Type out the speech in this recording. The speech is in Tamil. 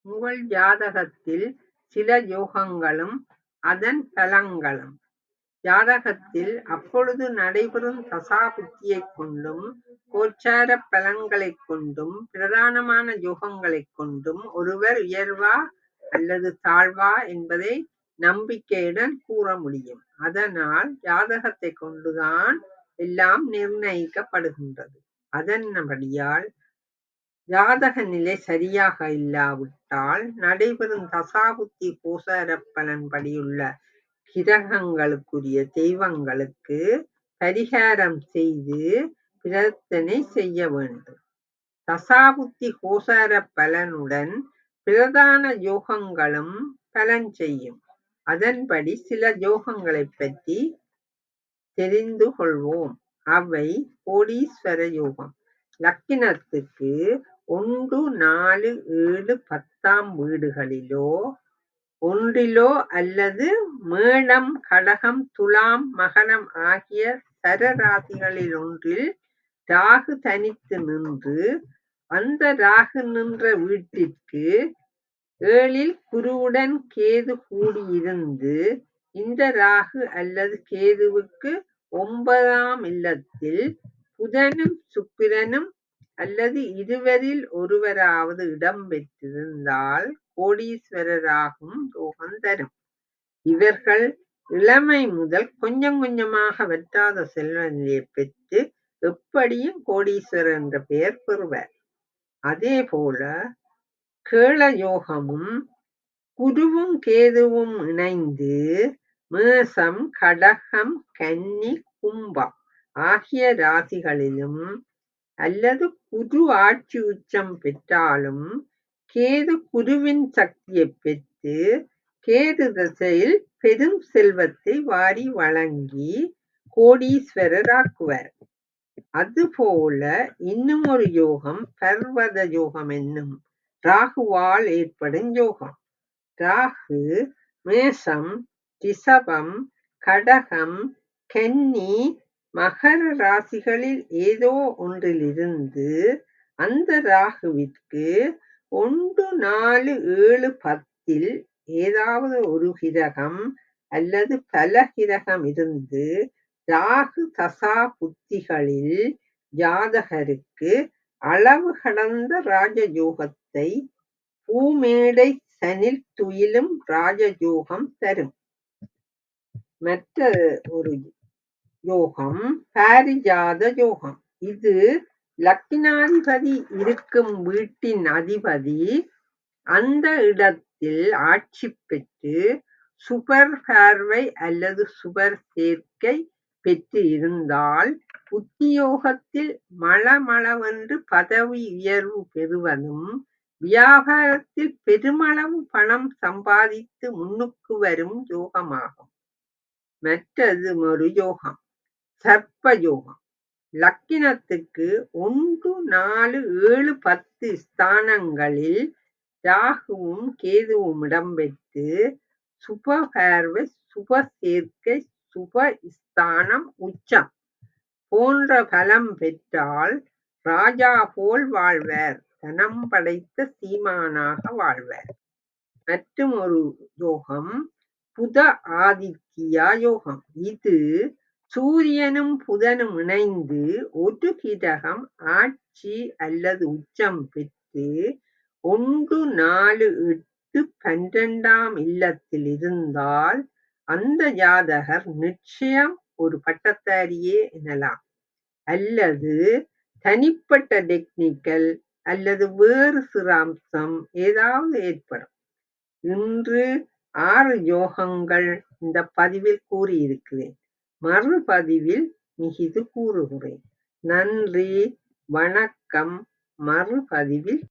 உங்கள் ஜாதகத்தில் சில யோகங்களும் அதன் பலங்களும். ஜாதகத்தில் அப்பொழுது நடைபெறும் தசாபுத்தியைக் கொண்டும், கோச்சாரப் பலன்களைக் கொண்டும், பிரதானமான யோகங்களைக் கொண்டும் ஒருவர் உயர்வா அல்லது தாழ்வா என்பதை நம்பிக்கையுடன் கூற முடியும். அதனால் ஜாதகத்தைக் கொண்டுதான் எல்லாம் நிர்ணயிக்கப்படுகின்றது. அதன்படியால் ஜாதக நிலை சரியாக இல்லாவிட்டால் நடைபெறும் தசாபுத்தி கோசாரப் பலன்படியுள்ள கிரகங்களுக்குரிய தெய்வங்களுக்கு பரிகாரம் செய்து பிரார்த்தனை செய்ய வேண்டும். தசாபுத்தி கோசாரப் பலனுடன் பிரதான யோகங்களும் பலன் செய்யும். அதன்படி சில யோகங்களைப் பற்றி தெரிந்து கொள்வோம். அவை கோடீஸ்வர யோகம். லக்கினத்துக்கு 1, 4, 7, 10ஆம் வீடுகளிலோ ஒன்றிலோ அல்லது மேடம், கடகம், துலாம், மகரம் ஆகிய சரராசிகளில் ஒன்றில் ராகு தனித்து நின்று, அந்த ராகு நின்ற வீட்டிற்கு 7ல் குருவுடன் கேது கூடியிருந்து, இந்த ராகு அல்லது கேதுவுக்கு 9ஆம் இல்லத்தில் புதனும் சுக்கிரனும் அல்லது இருவரில் ஒருவராவது இடம் பெற்றிருந்தால் கோடீஸ்வரராகும் யோகம் தரும். இவர்கள் இளமை முதல் கொஞ்சம் கொஞ்சமாக வற்றாத செல்வ நிலையைப் பெற்று எப்படியும் கோடீஸ்வரர் என்ற பெயர் பெறுவர். அதேபோல கேள யோகமும் குருவும் கேதுவும் இணைந்து மேசம், கடகம், கன்னி, கும்பம் ஆகிய ராசிகளிலும் அல்லது குரு ஆட்சி உச்சம் பெற்றாலும் கேது குருவின் சக்தியைப் பெற்று கேது திசையில் பெரும் செல்வத்தை வாரி வழங்கி கோடீஸ்வரராக்குவர். அதுபோல இன்னும் ஒரு யோகம் பர்வத யோகம் என்னும் ராகுவால் ஏற்படும் யோகம். ராகு மேஷம், ரிஷபம், கடகம், கன்னி, மகர ராசிகளில் ஏதோ ஒன்றிலிருந்து அந்த ராகுவிற்கு 1, 4, 7, 10ல் ஏதாவது ஒரு கிரகம் அல்லது பல கிரகம் இருந்து ராகு தசா புத்திகளில் ஜாதகருக்கு அளவு கடந்த ராஜயோகத்தை பூமேடை சனில் துயிலும் ராஜயோகம் தரும். மற்ற ஒரு யோகம் பாரிஜாத யோகம். இது லக்கினாதிபதி இருக்கும் வீட்டின் அதிபதி அந்த இடத்தில் ஆட்சி பெற்று சுபர் பார்வை அல்லது சுபர் சேர்க்கை பெற்று இருந்தால் உத்தியோகத்தில் மளமளவென்று பதவி உயர்வு பெறுவதும், வியாபாரத்தில் பெருமளவு பணம் சம்பாதித்து முன்னுக்கு வரும் யோகமாகும். மற்றது ஒரு யோகம் சர்ப்ப யோகம். லக்கினத்துக்கு 1, 4, 7, 10 ஸ்தானங்களில் ராகுவும் கேதுவும் இடம்பெற்று சுப பார்வை, சுப சேர்க்கை, சுப ஸ்தானம், உச்சம் போன்ற பலம் பெற்றால் ராஜா போல் வாழ்வர், தனம் படைத்த சீமானாக வாழ்வர். மற்றும் ஒரு யோகம் புத ஆதித்யா யோகம். இது சூரியனும் புதனும் இணைந்து ஒரு கிரகம் ஆட்சி அல்லது உச்சம் பெற்று 1, 4, 8, 12ஆம் இல்லத்தில் இருந்தால் அந்த ஜாதகர் நிச்சயம் ஒரு பட்டதாரியே எனலாம். அல்லது தனிப்பட்ட டெக்னிக்கல் அல்லது வேறு சிறாம்சம் ஏதாவது ஏற்படும். இன்று 6 யோகங்கள் இந்த பதிவில் கூறியிருக்கிறேன். மறுபதிவில் மிகுது கூறுகிறேன். நன்றி, வணக்கம். மறுபதிவில்